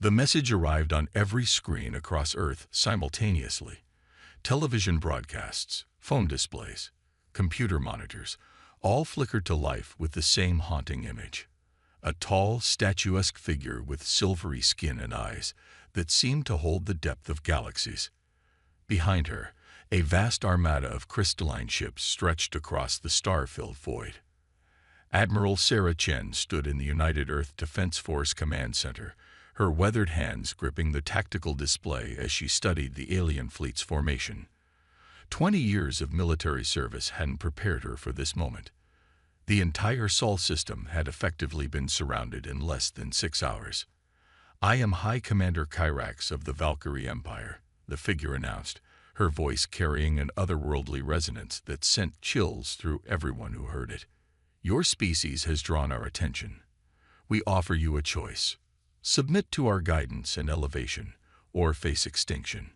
The message arrived on every screen across Earth simultaneously. Television broadcasts, phone displays, computer monitors, all flickered to life with the same haunting image. A tall, statuesque figure with silvery skin and eyes that seemed to hold the depth of galaxies. Behind her, a vast armada of crystalline ships stretched across the star-filled void. Admiral Sarah Chen stood in the United Earth Defense Force Command Center, her weathered hands gripping the tactical display as she studied the alien fleet's formation. 20 years of military service hadn't prepared her for this moment. The entire Sol system had effectively been surrounded in less than 6 hours. "I am High Commander Kyrax of the Valkyrie Empire," the figure announced, her voice carrying an otherworldly resonance that sent chills through everyone who heard it. "Your species has drawn our attention. We offer you a choice. Submit to our guidance and elevation, or face extinction."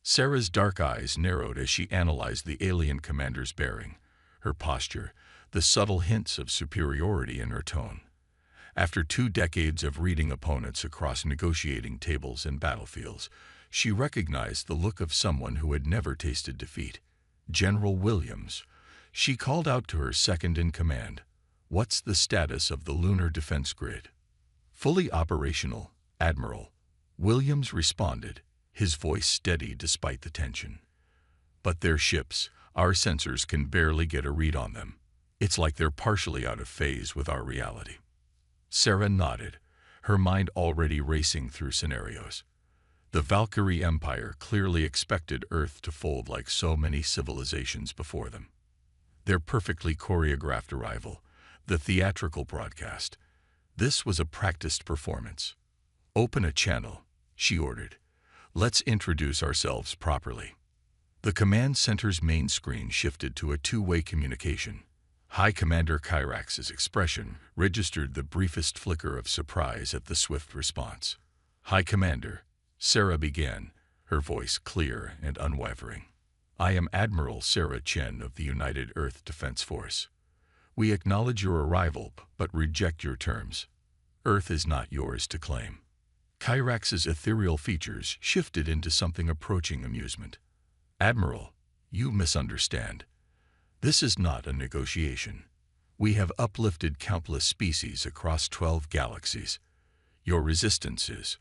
Sarah's dark eyes narrowed as she analyzed the alien commander's bearing, her posture, the subtle hints of superiority in her tone. After 2 decades of reading opponents across negotiating tables and battlefields, she recognized the look of someone who had never tasted defeat. General Williams. She called out to her second-in-command, "What's the status of the lunar defense grid?" "Fully operational, Admiral," Williams responded, his voice steady despite the tension. "But their ships, our sensors can barely get a read on them. It's like they're partially out of phase with our reality." Sarah nodded, her mind already racing through scenarios. The Valkyrie Empire clearly expected Earth to fold like so many civilizations before them. Their perfectly choreographed arrival, the theatrical broadcast, this was a practiced performance. "Open a channel," she ordered. "Let's introduce ourselves properly." The command center's main screen shifted to a two-way communication. High Commander Kyrax's expression registered the briefest flicker of surprise at the swift response. "High Commander," Sarah began, her voice clear and unwavering. "I am Admiral Sarah Chen of the United Earth Defense Force. We acknowledge your arrival, but reject your terms. Earth is not yours to claim." Kyrax's ethereal features shifted into something approaching amusement. "Admiral, you misunderstand. This is not a negotiation. We have uplifted countless species across 12 galaxies. Your resistance is—"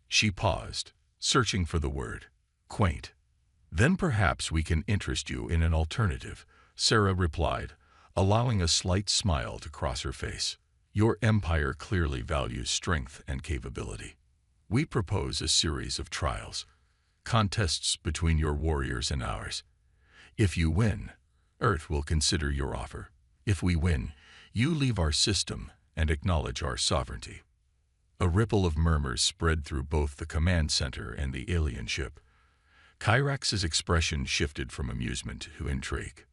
She paused, searching for the word. "Quaint." "Then perhaps we can interest you in an alternative," Sarah replied, allowing a slight smile to cross her face. "Your empire clearly values strength and capability. We propose a series of trials, contests between your warriors and ours. If you win, Earth will consider your offer. If we win, you leave our system and acknowledge our sovereignty." A ripple of murmurs spread through both the command center and the alien ship. Kyrax's expression shifted from amusement to intrigue.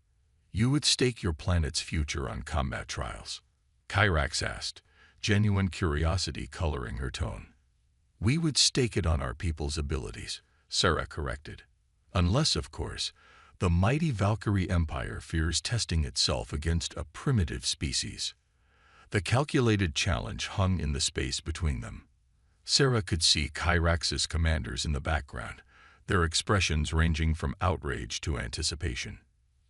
"You would stake your planet's future on combat trials?" Kyrax asked, genuine curiosity coloring her tone. "We would stake it on our people's abilities," Sarah corrected. "Unless, of course, the mighty Valkyrie Empire fears testing itself against a primitive species." The calculated challenge hung in the space between them. Sarah could see Kyrax's commanders in the background, their expressions ranging from outrage to anticipation.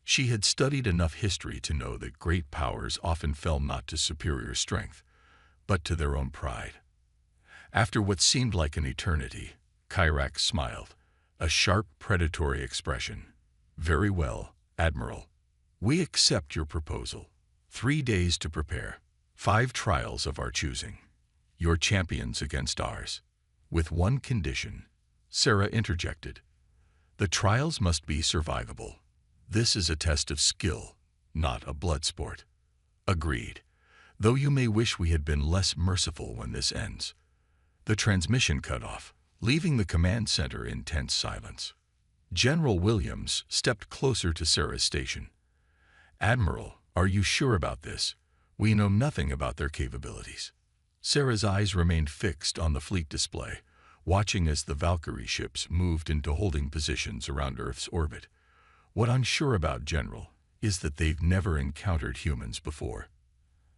She had studied enough history to know that great powers often fell not to superior strength, but to their own pride. After what seemed like an eternity, Kyrax smiled, a sharp, predatory expression. "Very well, Admiral. We accept your proposal. 3 days to prepare. 5 trials of our choosing. Your champions against ours. With one condition," Sarah interjected. "The trials must be survivable. This is a test of skill, not a blood sport." "Agreed. Though you may wish we had been less merciful when this ends." The transmission cut off, leaving the command center in tense silence. General Williams stepped closer to Sarah's station. "Admiral, are you sure about this? We know nothing about their capabilities." Sarah's eyes remained fixed on the fleet display, watching as the Valkyrie ships moved into holding positions around Earth's orbit. "What I'm sure about, General, is that they've never encountered humans before.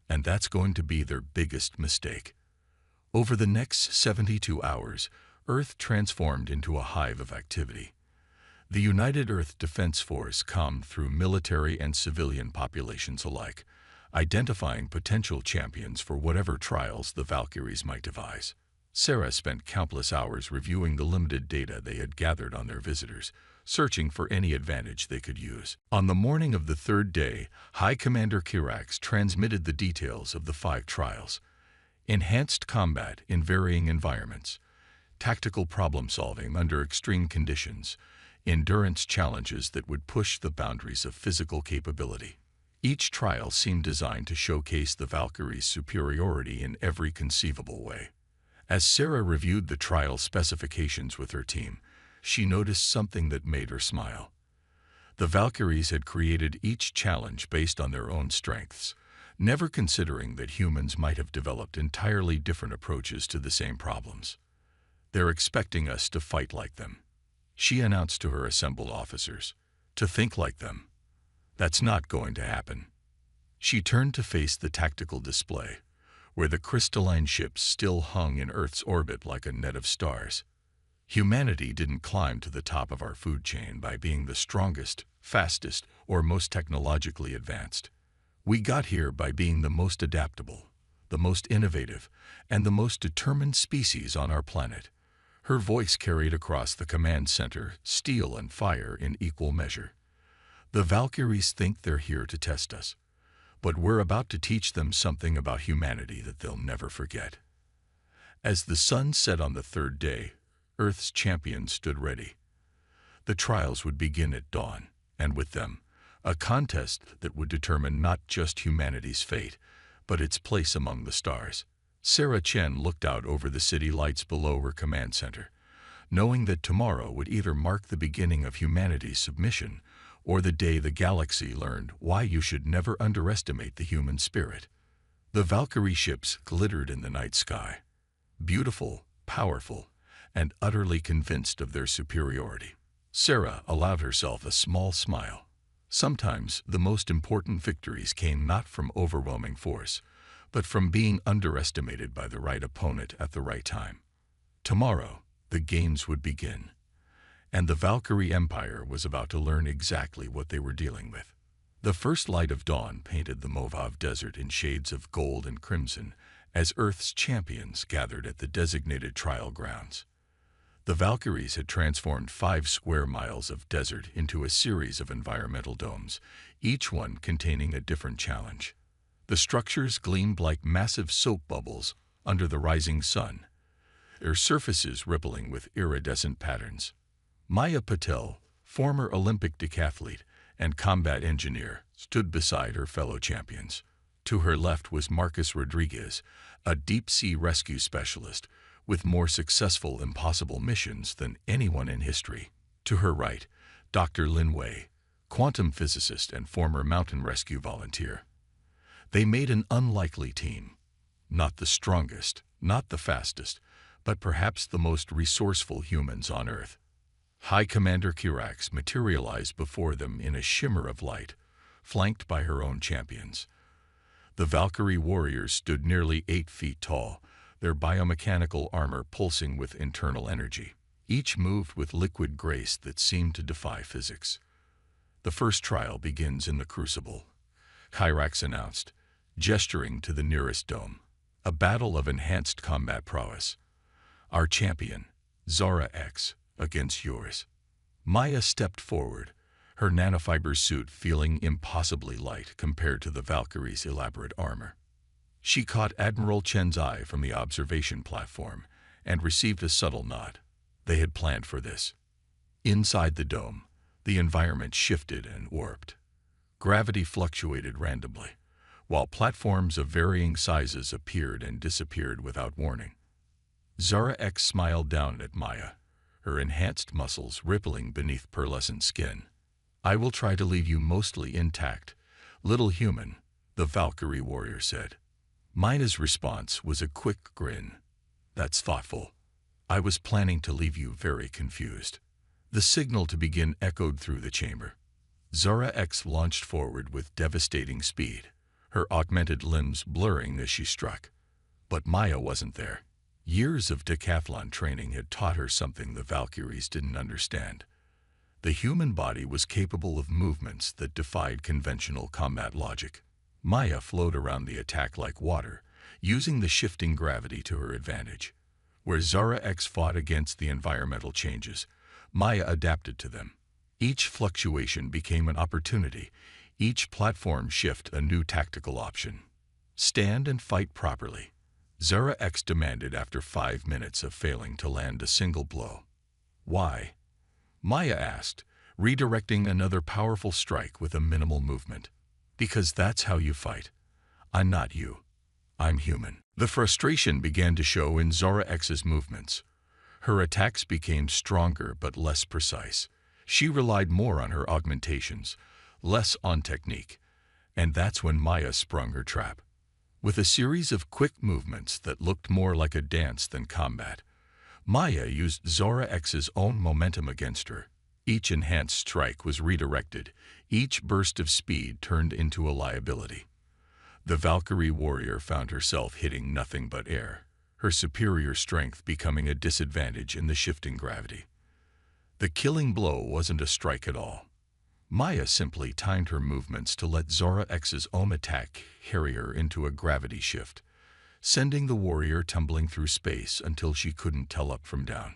And that's going to be their biggest mistake." Over the next 72 hours, Earth transformed into a hive of activity. The United Earth Defense Force combed through military and civilian populations alike, identifying potential champions for whatever trials the Valkyries might devise. Sarah spent countless hours reviewing the limited data they had gathered on their visitors, searching for any advantage they could use. On the morning of the third day, High Commander Kirax transmitted the details of the 5 trials: enhanced combat in varying environments, tactical problem-solving under extreme conditions, endurance challenges that would push the boundaries of physical capability. Each trial seemed designed to showcase the Valkyries' superiority in every conceivable way. As Sarah reviewed the trial specifications with her team, she noticed something that made her smile. The Valkyries had created each challenge based on their own strengths, never considering that humans might have developed entirely different approaches to the same problems. "They're expecting us to fight like them," she announced to her assembled officers. "To think like them. That's not going to happen." She turned to face the tactical display, where the crystalline ships still hung in Earth's orbit like a net of stars. "Humanity didn't climb to the top of our food chain by being the strongest, fastest, or most technologically advanced. We got here by being the most adaptable, the most innovative, and the most determined species on our planet." Her voice carried across the command center, steel and fire in equal measure. "The Valkyries think they're here to test us, but we're about to teach them something about humanity that they'll never forget." As the sun set on the third day, Earth's champions stood ready. The trials would begin at dawn, and with them, a contest that would determine not just humanity's fate, but its place among the stars. Sarah Chen looked out over the city lights below her command center, knowing that tomorrow would either mark the beginning of humanity's submission or the day the galaxy learned why you should never underestimate the human spirit. The Valkyrie ships glittered in the night sky, beautiful, powerful, and utterly convinced of their superiority. Sarah allowed herself a small smile. Sometimes the most important victories came not from overwhelming force, but from being underestimated by the right opponent at the right time. Tomorrow, the games would begin, and the Valkyrie Empire was about to learn exactly what they were dealing with. The first light of dawn painted the Mojave Desert in shades of gold and crimson as Earth's champions gathered at the designated trial grounds. The Valkyries had transformed 5 square miles of desert into a series of environmental domes, each one containing a different challenge. The structures gleamed like massive soap bubbles under the rising sun, their surfaces rippling with iridescent patterns. Maya Patel, former Olympic decathlete and combat engineer, stood beside her fellow champions. To her left was Marcus Rodriguez, a deep-sea rescue specialist with more successful impossible missions than anyone in history. To her right, Dr. Lin Wei, quantum physicist and former mountain rescue volunteer. They made an unlikely team. Not the strongest, not the fastest, but perhaps the most resourceful humans on Earth. High Commander Kirax materialized before them in a shimmer of light, flanked by her own champions. The Valkyrie warriors stood nearly 8 feet tall, their biomechanical armor pulsing with internal energy. Each moved with liquid grace that seemed to defy physics. "The first trial begins in the Crucible," Kirax announced, gesturing to the nearest dome. "A battle of enhanced combat prowess. Our champion, Zara X, against yours." Maya stepped forward, her nanofiber suit feeling impossibly light compared to the Valkyrie's elaborate armor. She caught Admiral Chen's eye from the observation platform and received a subtle nod. They had planned for this. Inside the dome, the environment shifted and warped. Gravity fluctuated randomly, while platforms of varying sizes appeared and disappeared without warning. Zara X smiled down at Maya, her enhanced muscles rippling beneath pearlescent skin. "I will try to leave you mostly intact, little human," the Valkyrie warrior said. Maya's response was a quick grin. "That's thoughtful. I was planning to leave you very confused." The signal to begin echoed through the chamber. Zara X launched forward with devastating speed, her augmented limbs blurring as she struck. But Maya wasn't there. Years of decathlon training had taught her something the Valkyries didn't understand. The human body was capable of movements that defied conventional combat logic. Maya flowed around the attack like water, using the shifting gravity to her advantage. Where Zara X fought against the environmental changes, Maya adapted to them. Each fluctuation became an opportunity, each platform shift a new tactical option. Stand and fight properly, Zara X demanded after 5 minutes of failing to land a single blow. Why? Maya asked, redirecting another powerful strike with a minimal movement. Because that's how you fight. I'm not you. I'm human. The frustration began to show in Zara X's movements. Her attacks became stronger but less precise. She relied more on her augmentations, less on technique. And that's when Maya sprung her trap. With a series of quick movements that looked more like a dance than combat, Maya used Zara X's own momentum against her. Each enhanced strike was redirected, each burst of speed turned into a liability. The Valkyrie warrior found herself hitting nothing but air, her superior strength becoming a disadvantage in the shifting gravity. The killing blow wasn't a strike at all. Maya simply timed her movements to let Zara X's own attack carry her into a gravity shift, sending the warrior tumbling through space until she couldn't tell up from down.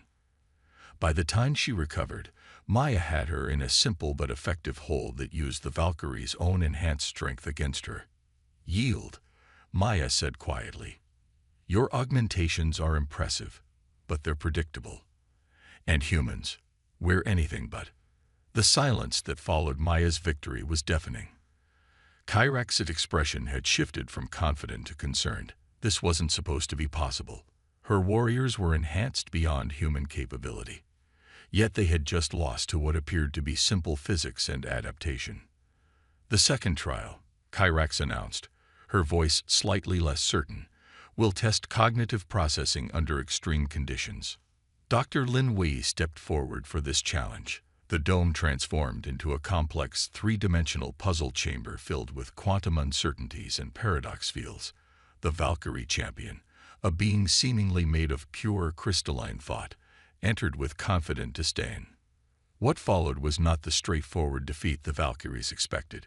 By the time she recovered, Maya had her in a simple but effective hold that used the Valkyrie's own enhanced strength against her. Yield, Maya said quietly. Your augmentations are impressive, but they're predictable. And humans, we're anything but. The silence that followed Maya's victory was deafening. Kyrax's expression had shifted from confident to concerned. This wasn't supposed to be possible. Her warriors were enhanced beyond human capability. Yet they had just lost to what appeared to be simple physics and adaptation. The second trial, Kyrax announced, her voice slightly less certain, will test cognitive processing under extreme conditions. Dr. Lin Wei stepped forward for this challenge. The dome transformed into a complex three-dimensional puzzle chamber filled with quantum uncertainties and paradox fields. The Valkyrie champion, a being seemingly made of pure crystalline thought, entered with confident disdain. What followed was not the straightforward defeat the Valkyries expected.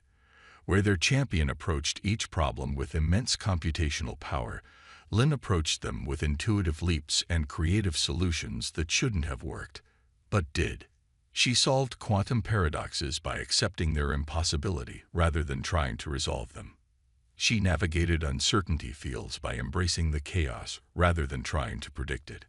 Where their champion approached each problem with immense computational power, Lin approached them with intuitive leaps and creative solutions that shouldn't have worked, but did. She solved quantum paradoxes by accepting their impossibility rather than trying to resolve them. She navigated uncertainty fields by embracing the chaos rather than trying to predict it.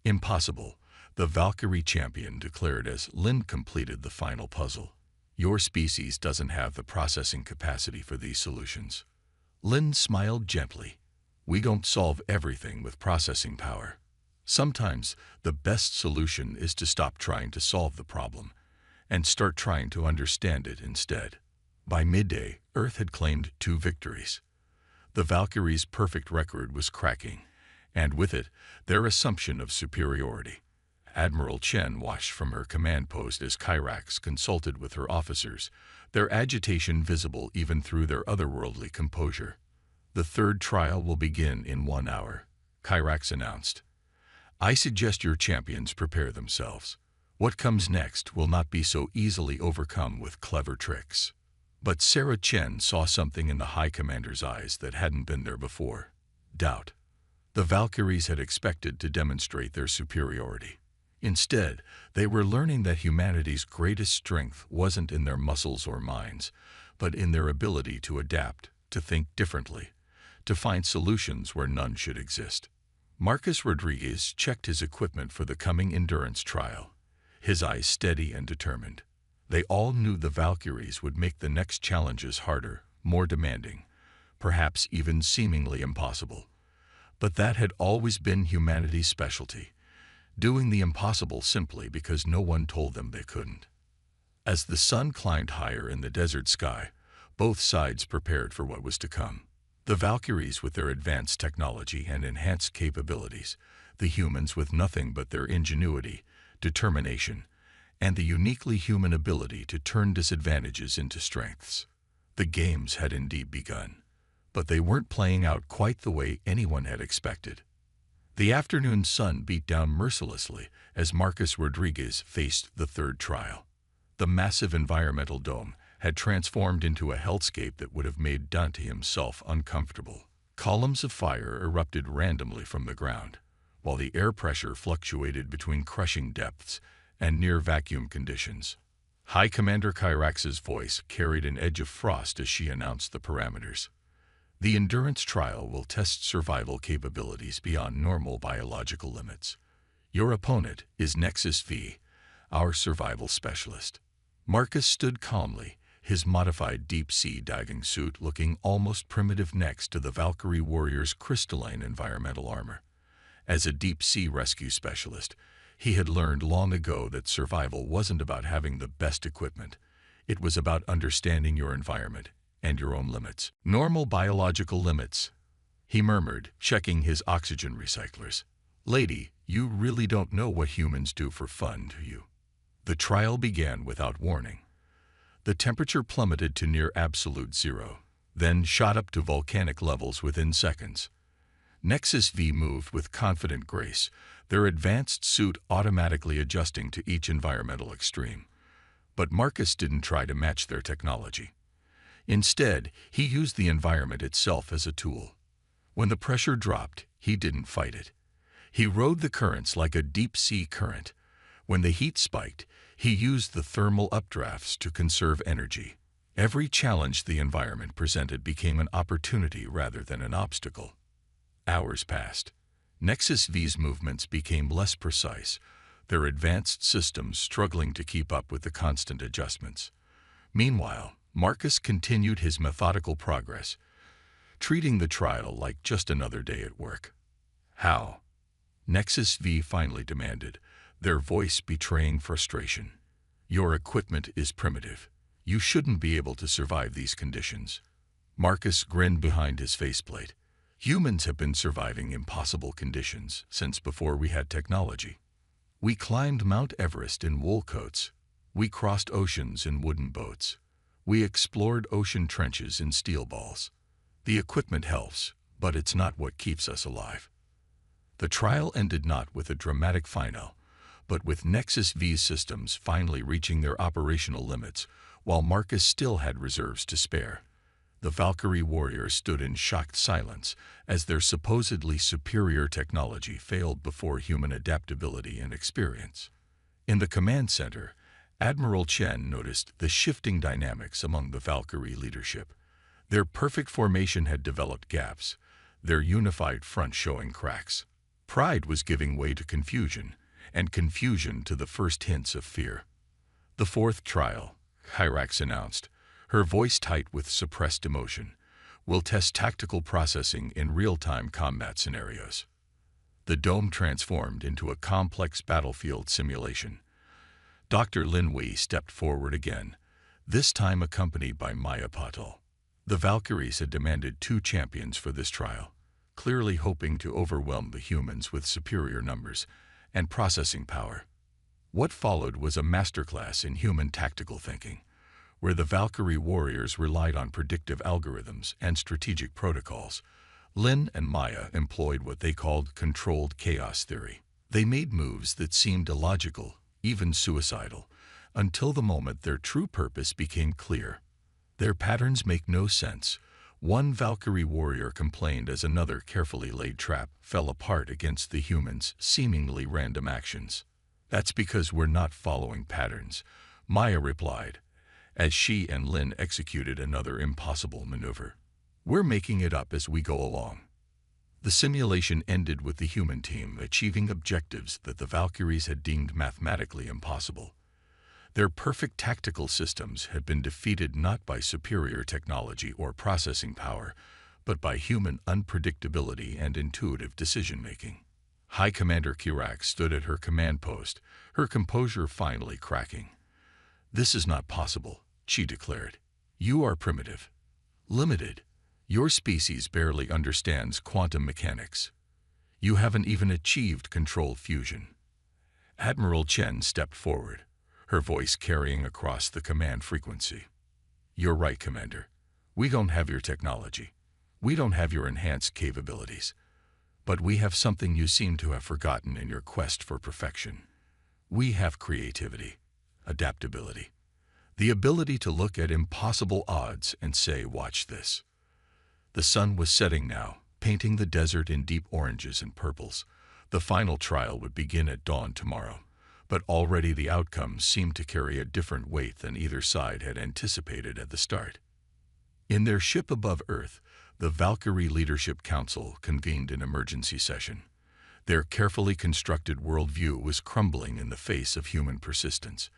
Impossible, the Valkyrie champion declared as Lin completed the final puzzle. Your species doesn't have the processing capacity for these solutions. Lin smiled gently. We don't solve everything with processing power. Sometimes the best solution is to stop trying to solve the problem and start trying to understand it instead. By midday, Earth had claimed 2 victories. The Valkyries' perfect record was cracking, and with it, their assumption of superiority. Admiral Chen watched from her command post as Kyrax consulted with her officers, their agitation visible even through their otherworldly composure. The third trial will begin in 1 hour, Kyrax announced. I suggest your champions prepare themselves. What comes next will not be so easily overcome with clever tricks. But Sarah Chen saw something in the High Commander's eyes that hadn't been there before. Doubt. The Valkyries had expected to demonstrate their superiority. Instead, they were learning that humanity's greatest strength wasn't in their muscles or minds, but in their ability to adapt, to think differently, to find solutions where none should exist. Marcus Rodriguez checked his equipment for the coming endurance trial, his eyes steady and determined. They all knew the Valkyries would make the next challenges harder, more demanding, perhaps even seemingly impossible. But that had always been humanity's specialty, doing the impossible simply because no one told them they couldn't. As the sun climbed higher in the desert sky, both sides prepared for what was to come. The Valkyries with their advanced technology and enhanced capabilities, the humans with nothing but their ingenuity, determination, and the uniquely human ability to turn disadvantages into strengths. The games had indeed begun, but they weren't playing out quite the way anyone had expected. The afternoon sun beat down mercilessly as Marcus Rodriguez faced the third trial. The massive environmental dome had transformed into a hellscape that would have made Dante himself uncomfortable. Columns of fire erupted randomly from the ground, while the air pressure fluctuated between crushing depths and near-vacuum conditions. High Commander Kyrax's voice carried an edge of frost as she announced the parameters. The endurance trial will test survival capabilities beyond normal biological limits. Your opponent is Nexus V, our survival specialist. Marcus stood calmly, his modified deep-sea diving suit looking almost primitive next to the Valkyrie warrior's crystalline environmental armor. As a deep-sea rescue specialist, he had learned long ago that survival wasn't about having the best equipment. It was about understanding your environment and your own limits. Normal biological limits, he murmured, checking his oxygen recyclers. Lady, you really don't know what humans do for fun, do you? The trial began without warning. The temperature plummeted to near absolute zero, then shot up to volcanic levels within seconds. Nexus V moved with confident grace, their advanced suit automatically adjusting to each environmental extreme. But Marcus didn't try to match their technology. Instead, he used the environment itself as a tool. When the pressure dropped, he didn't fight it. He rode the currents like a deep-sea current. When the heat spiked, he used the thermal updrafts to conserve energy. Every challenge the environment presented became an opportunity rather than an obstacle. Hours passed. Nexus V's movements became less precise, their advanced systems struggling to keep up with the constant adjustments. Meanwhile, Marcus continued his methodical progress, treating the trial like just another day at work. How? Nexus V finally demanded, their voice betraying frustration. Your equipment is primitive. You shouldn't be able to survive these conditions. Marcus grinned behind his faceplate. Humans have been surviving impossible conditions since before we had technology. We climbed Mount Everest in wool coats. We crossed oceans in wooden boats. We explored ocean trenches in steel balls. The equipment helps, but it's not what keeps us alive. The trial ended not with a dramatic final, but with Nexus V's systems finally reaching their operational limits, while Marcus still had reserves to spare. The Valkyrie warriors stood in shocked silence as their supposedly superior technology failed before human adaptability and experience. In the command center, Admiral Chen noticed the shifting dynamics among the Valkyrie leadership. Their perfect formation had developed gaps, their unified front showing cracks. Pride was giving way to confusion, and confusion to the first hints of fear. The fourth trial, Kyrax announced, her voice tight with suppressed emotion, will test tactical processing in real-time combat scenarios. The dome transformed into a complex battlefield simulation. Dr. Lin Wei stepped forward again, this time accompanied by Maya Patel. The Valkyries had demanded 2 champions for this trial, clearly hoping to overwhelm the humans with superior numbers and processing power. What followed was a masterclass in human tactical thinking, where the Valkyrie warriors relied on predictive algorithms and strategic protocols. Lin and Maya employed what they called controlled chaos theory. They made moves that seemed illogical, even suicidal, until the moment their true purpose became clear. Their patterns make no sense. One Valkyrie warrior complained as another carefully laid trap fell apart against the humans' seemingly random actions. That's because we're not following patterns, Maya replied, as she and Lin executed another impossible maneuver. We're making it up as we go along. The simulation ended with the human team achieving objectives that the Valkyries had deemed mathematically impossible. Their perfect tactical systems had been defeated not by superior technology or processing power, but by human unpredictability and intuitive decision-making. High Commander Kyrax stood at her command post, her composure finally cracking. "This is not possible," she declared. "You are primitive, limited. Your species barely understands quantum mechanics. You haven't even achieved controlled fusion." Admiral Chen stepped forward, her voice carrying across the command frequency. "You're right, Commander. We don't have your technology. We don't have your enhanced capabilities. But we have something you seem to have forgotten in your quest for perfection. We have creativity, adaptability, the ability to look at impossible odds and say, watch this. The sun was setting now, painting the desert in deep oranges and purples. The final trial would begin at dawn tomorrow, but already the outcomes seemed to carry a different weight than either side had anticipated at the start. In their ship above Earth, the Valkyrie Leadership Council convened an emergency session. Their carefully constructed worldview was crumbling in the face of human persistence.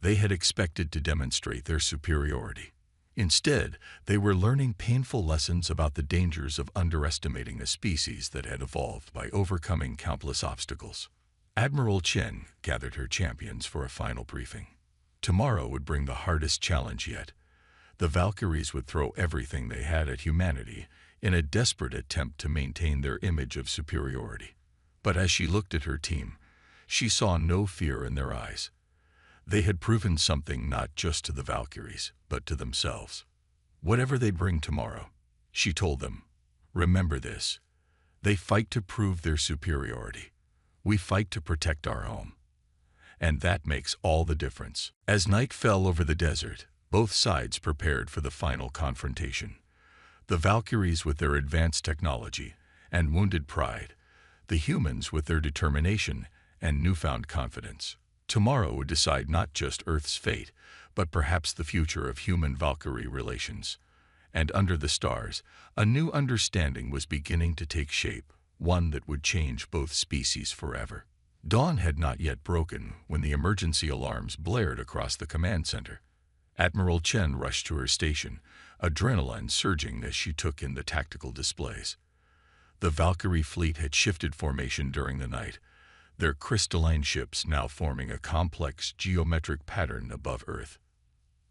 They had expected to demonstrate their superiority. Instead, they were learning painful lessons about the dangers of underestimating a species that had evolved by overcoming countless obstacles. Admiral Chen gathered her champions for a final briefing. Tomorrow would bring the hardest challenge yet. The Valkyries would throw everything they had at humanity in a desperate attempt to maintain their image of superiority. But as she looked at her team, she saw no fear in their eyes. They had proven something not just to the Valkyries, but to themselves. Whatever they bring tomorrow, she told them, remember this. They fight to prove their superiority. We fight to protect our home. And that makes all the difference. As night fell over the desert, both sides prepared for the final confrontation. The Valkyries with their advanced technology and wounded pride, the humans with their determination and newfound confidence. Tomorrow would decide not just Earth's fate, but perhaps the future of human-Valkyrie relations. And under the stars, a new understanding was beginning to take shape, one that would change both species forever. Dawn had not yet broken when the emergency alarms blared across the command center. Admiral Chen rushed to her station, adrenaline surging as she took in the tactical displays. The Valkyrie fleet had shifted formation during the night, their crystalline ships now forming a complex geometric pattern above Earth.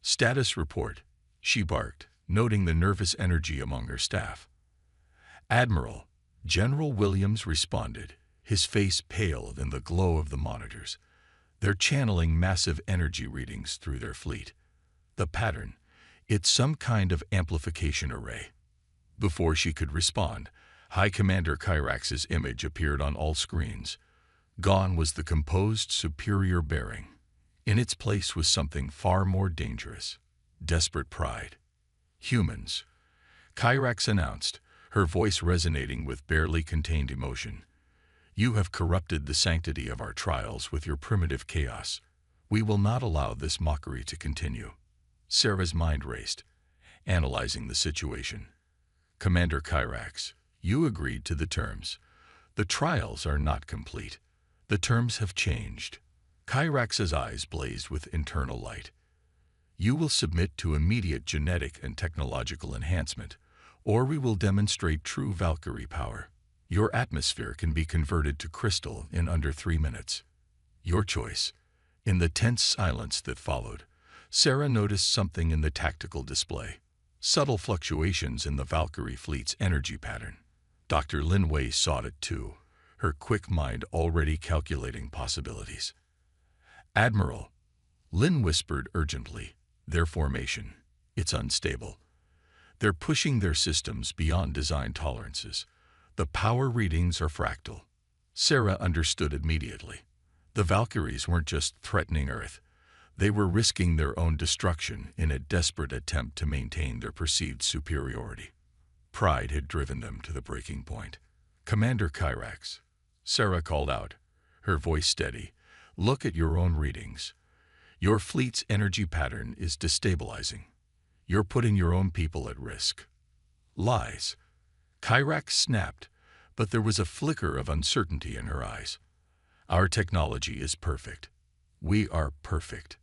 Status report, she barked, noting the nervous energy among her staff. Admiral, General Williams responded, his face pale in the glow of the monitors. They're channeling massive energy readings through their fleet. The pattern, it's some kind of amplification array. Before she could respond, High Commander Kyrax's image appeared on all screens. Gone was the composed, superior bearing. In its place was something far more dangerous. Desperate pride. Humans. Kyrax announced, her voice resonating with barely contained emotion. You have corrupted the sanctity of our trials with your primitive chaos. We will not allow this mockery to continue. Sarah's mind raced, analyzing the situation. Commander Kyrax, you agreed to the terms. The trials are not complete. The terms have changed. Kyrax's eyes blazed with internal light. You will submit to immediate genetic and technological enhancement, or we will demonstrate true Valkyrie power. Your atmosphere can be converted to crystal in under 3 minutes. Your choice. In the tense silence that followed, Sarah noticed something in the tactical display. Subtle fluctuations in the Valkyrie fleet's energy pattern. Dr. Linway saw it too, her quick mind already calculating possibilities. Admiral, Lin whispered urgently, their formation, it's unstable. They're pushing their systems beyond design tolerances. The power readings are fractal. Sarah understood immediately. The Valkyries weren't just threatening Earth. They were risking their own destruction in a desperate attempt to maintain their perceived superiority. Pride had driven them to the breaking point. Commander Kyrax, Sarah called out, her voice steady, look at your own readings. Your fleet's energy pattern is destabilizing. You're putting your own people at risk. Lies. Kyrax snapped, but there was a flicker of uncertainty in her eyes. Our technology is perfect. We are perfect.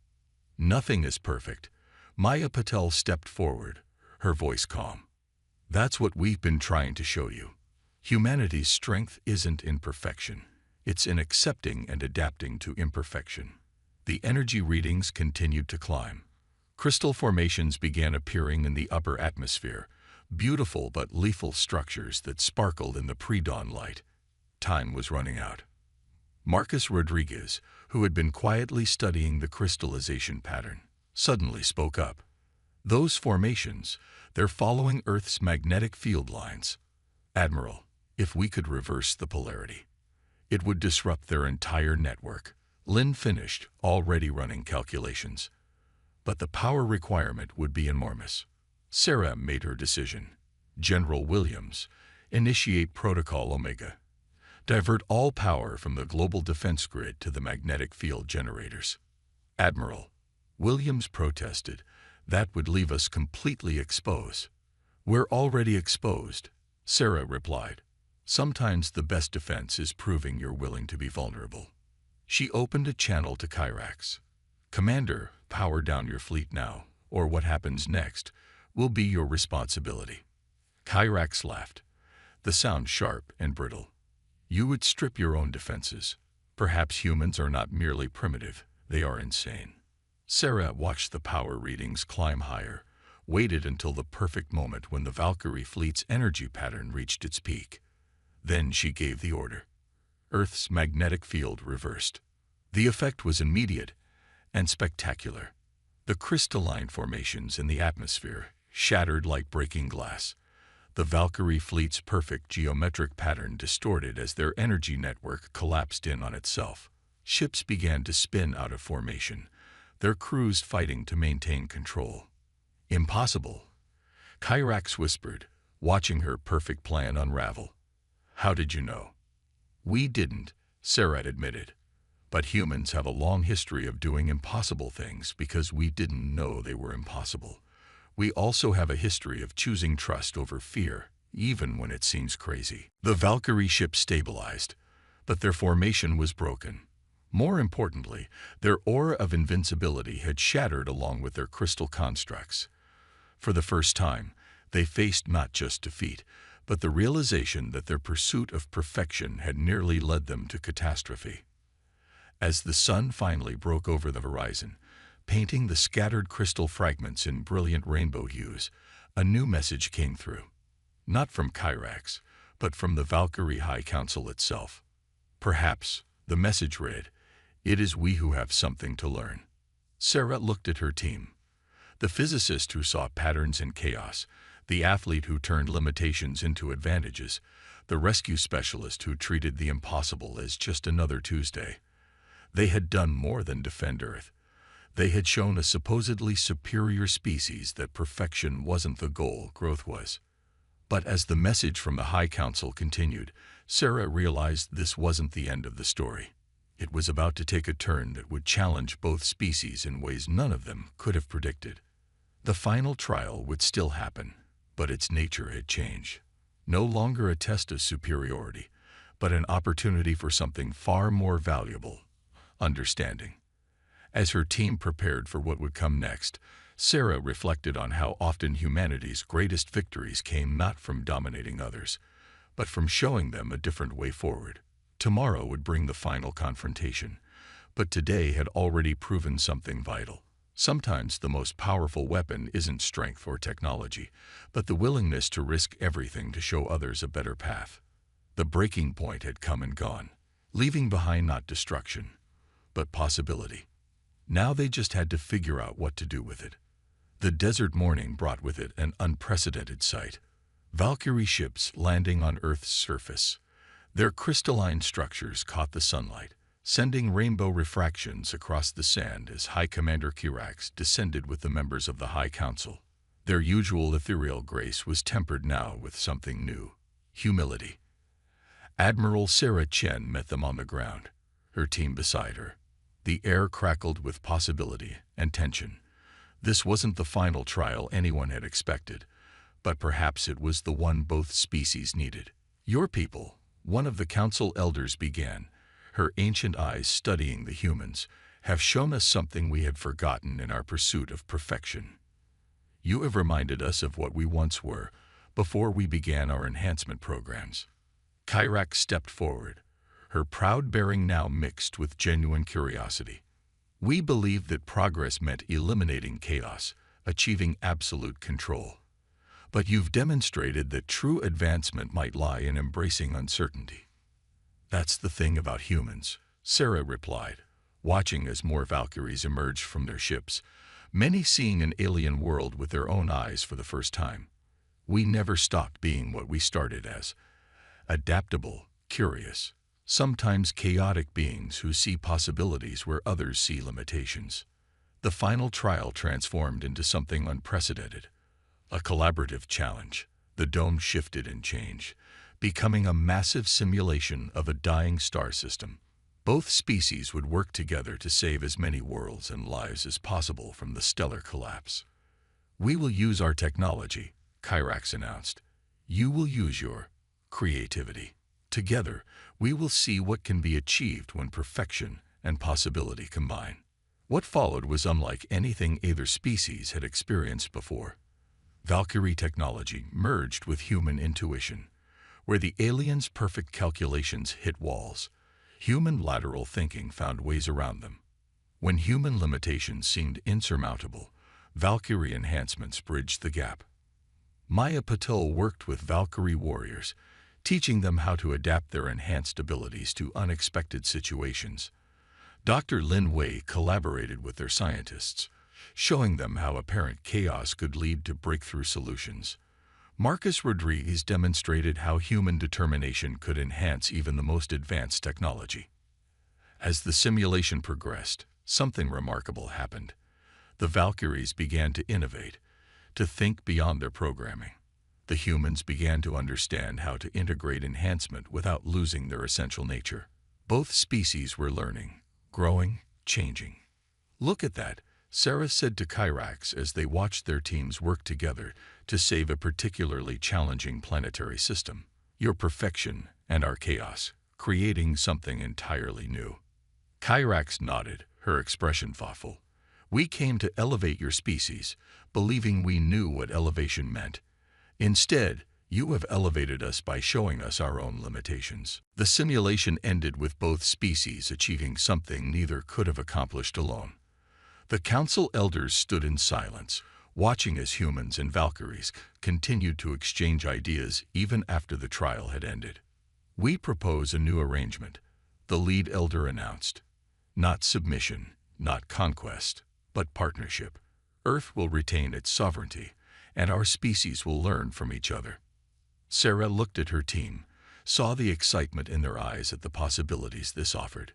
Nothing is perfect. Maya Patel stepped forward, her voice calm. That's what we've been trying to show you. Humanity's strength isn't in perfection. It's in accepting and adapting to imperfection. The energy readings continued to climb. Crystal formations began appearing in the upper atmosphere, beautiful but lethal structures that sparkled in the pre-dawn light. Time was running out. Marcus Rodriguez, who had been quietly studying the crystallization pattern, suddenly spoke up. Those formations, they're following Earth's magnetic field lines. Admiral, If we could reverse the polarity, it would disrupt their entire network. Lynn finished, already running calculations. But the power requirement would be enormous. Sarah made her decision. General Williams, initiate Protocol Omega. Divert all power from the global defense grid to the magnetic field generators. Admiral Williams protested. That would leave us completely exposed. We're already exposed, Sarah replied. Sometimes the best defense is proving you're willing to be vulnerable. She opened a channel to Kyrax. Commander, power down your fleet now, or what happens next will be your responsibility. Kyrax laughed, the sound sharp and brittle. You would strip your own defenses. Perhaps humans are not merely primitive, they are insane. Sarah watched the power readings climb higher, waited until the perfect moment when the Valkyrie fleet's energy pattern reached its peak. Then she gave the order. Earth's magnetic field reversed. The effect was immediate and spectacular. The crystalline formations in the atmosphere shattered like breaking glass. The Valkyrie fleet's perfect geometric pattern distorted as their energy network collapsed in on itself. Ships began to spin out of formation, their crews fighting to maintain control. Impossible, Kyrax whispered, watching her perfect plan unravel. How did you know? We didn't, Sarah admitted. But humans have a long history of doing impossible things because we didn't know they were impossible. We also have a history of choosing trust over fear, even when it seems crazy. The Valkyrie ship stabilized, but their formation was broken. More importantly, their aura of invincibility had shattered along with their crystal constructs. For the first time, they faced not just defeat, but the realization that their pursuit of perfection had nearly led them to catastrophe. As the sun finally broke over the horizon, painting the scattered crystal fragments in brilliant rainbow hues, a new message came through. Not from Kyrax, but from the Valkyrie High Council itself. Perhaps, the message read, "It is we who have something to learn." Sarah looked at her team. The physicist who saw patterns in chaos, the athlete who turned limitations into advantages, the rescue specialist who treated the impossible as just another Tuesday. They had done more than defend Earth. They had shown a supposedly superior species that perfection wasn't the goal, growth was. But as the message from the High Council continued, Sarah realized this wasn't the end of the story. It was about to take a turn that would challenge both species in ways none of them could have predicted. The final trial would still happen, but its nature had changed. No longer a test of superiority, but an opportunity for something far more valuable: understanding. As her team prepared for what would come next, Sarah reflected on how often humanity's greatest victories came not from dominating others, but from showing them a different way forward. Tomorrow would bring the final confrontation, but today had already proven something vital. Sometimes the most powerful weapon isn't strength or technology, but the willingness to risk everything to show others a better path. The breaking point had come and gone, leaving behind not destruction, but possibility. Now they just had to figure out what to do with it. The desert morning brought with it an unprecedented sight. Valkyrie ships landing on Earth's surface. Their crystalline structures caught the sunlight, sending rainbow refractions across the sand as High Commander Kyrax descended with the members of the High Council. Their usual ethereal grace was tempered now with something new: humility. Admiral Sarah Chen met them on the ground, her team beside her. The air crackled with possibility and tension. This wasn't the final trial anyone had expected, but perhaps it was the one both species needed. "Your people," one of the council elders began, her ancient eyes studying the humans, "have shown us something we had forgotten in our pursuit of perfection. You have reminded us of what we once were before we began our enhancement programs." Kyrax stepped forward, her proud bearing now mixed with genuine curiosity. "We believed that progress meant eliminating chaos, achieving absolute control. But you've demonstrated that true advancement might lie in embracing uncertainty." "That's the thing about humans," Sarah replied, watching as more Valkyries emerged from their ships, many seeing an alien world with their own eyes for the first time. "We never stopped being what we started as: adaptable, curious, sometimes chaotic beings who see possibilities where others see limitations. The final trial transformed into something unprecedented, a collaborative challenge. The dome shifted and changed, becoming a massive simulation of a dying star system. Both species would work together to save as many worlds and lives as possible from the stellar collapse. "We will use our technology," Kyrax announced. "You will use your creativity. Together, we will see what can be achieved when perfection and possibility combine." What followed was unlike anything either species had experienced before. Valkyrie technology merged with human intuition. Where the aliens' perfect calculations hit walls, human lateral thinking found ways around them. When human limitations seemed insurmountable, Valkyrie enhancements bridged the gap. Maya Patel worked with Valkyrie warriors, teaching them how to adapt their enhanced abilities to unexpected situations. Dr. Lin Wei collaborated with their scientists, showing them how apparent chaos could lead to breakthrough solutions. Marcus Rodriguez demonstrated how human determination could enhance even the most advanced technology. As the simulation progressed, something remarkable happened. The Valkyries began to innovate, to think beyond their programming. The humans began to understand how to integrate enhancement without losing their essential nature. Both species were learning, growing, changing. "Look at that," Sarah said to Kyrax as they watched their teams work together to save a particularly challenging planetary system. "Your perfection and our chaos, creating something entirely new." Kyrax nodded, her expression thoughtful. "We came to elevate your species, believing we knew what elevation meant. Instead, you have elevated us by showing us our own limitations." The simulation ended with both species achieving something neither could have accomplished alone. The council elders stood in silence, watching as humans and Valkyries continued to exchange ideas even after the trial had ended. "We propose a new arrangement," the lead elder announced. "Not submission, not conquest, but partnership. Earth will retain its sovereignty, and our species will learn from each other." Sarah looked at her team, saw the excitement in their eyes at the possibilities this offered.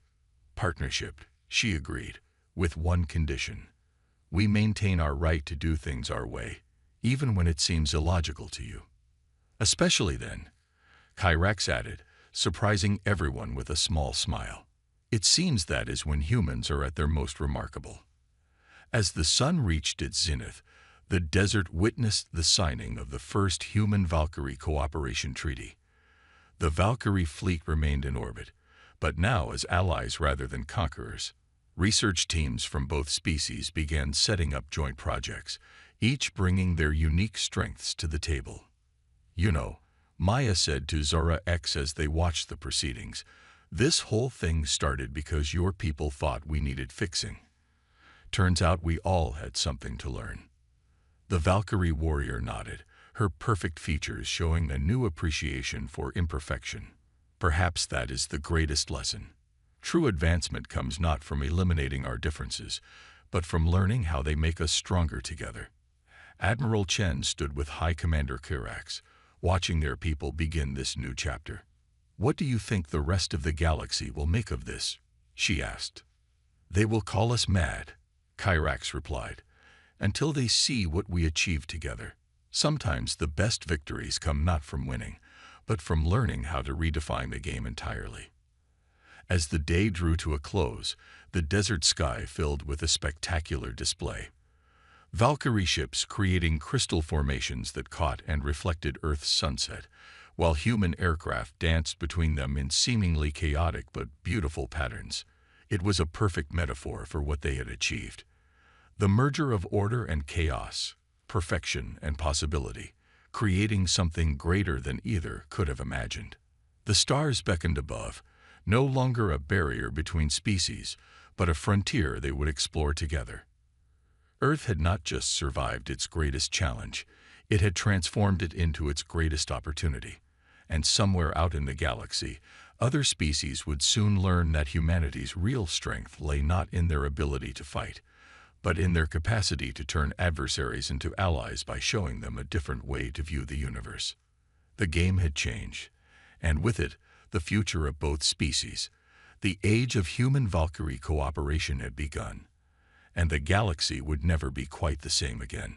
"Partnership," she agreed, "with one condition. We maintain our right to do things our way, even when it seems illogical to you." "Especially then," Kyrax added, surprising everyone with a small smile. "It seems that is when humans are at their most remarkable." As the sun reached its zenith, the desert witnessed the signing of the first human-Valkyrie cooperation treaty. The Valkyrie fleet remained in orbit, but now as allies rather than conquerors. Research teams from both species began setting up joint projects, each bringing their unique strengths to the table. "You know," Maya said to Zora X as they watched the proceedings, "this whole thing started because your people thought we needed fixing. Turns out we all had something to learn." The Valkyrie warrior nodded, her perfect features showing a new appreciation for imperfection. "Perhaps that is the greatest lesson. True advancement comes not from eliminating our differences, but from learning how they make us stronger together." Admiral Chen stood with High Commander Kyrax, watching their people begin this new chapter. "What do you think the rest of the galaxy will make of this?" she asked. "They will call us mad," Kyrax replied, "until they see what we achieve together. Sometimes the best victories come not from winning, but from learning how to redefine the game entirely." As the day drew to a close, the desert sky filled with a spectacular display. Valkyrie ships creating crystal formations that caught and reflected Earth's sunset, while human aircraft danced between them in seemingly chaotic but beautiful patterns. It was a perfect metaphor for what they had achieved. The merger of order and chaos, perfection and possibility, creating something greater than either could have imagined. The stars beckoned above, no longer a barrier between species, but a frontier they would explore together. Earth had not just survived its greatest challenge, it had transformed it into its greatest opportunity. And somewhere out in the galaxy, other species would soon learn that humanity's real strength lay not in their ability to fight, but in their capacity to turn adversaries into allies by showing them a different way to view the universe. The game had changed, and with it, the future of both species. The age of human-Valkyrie cooperation had begun, and the galaxy would never be quite the same again.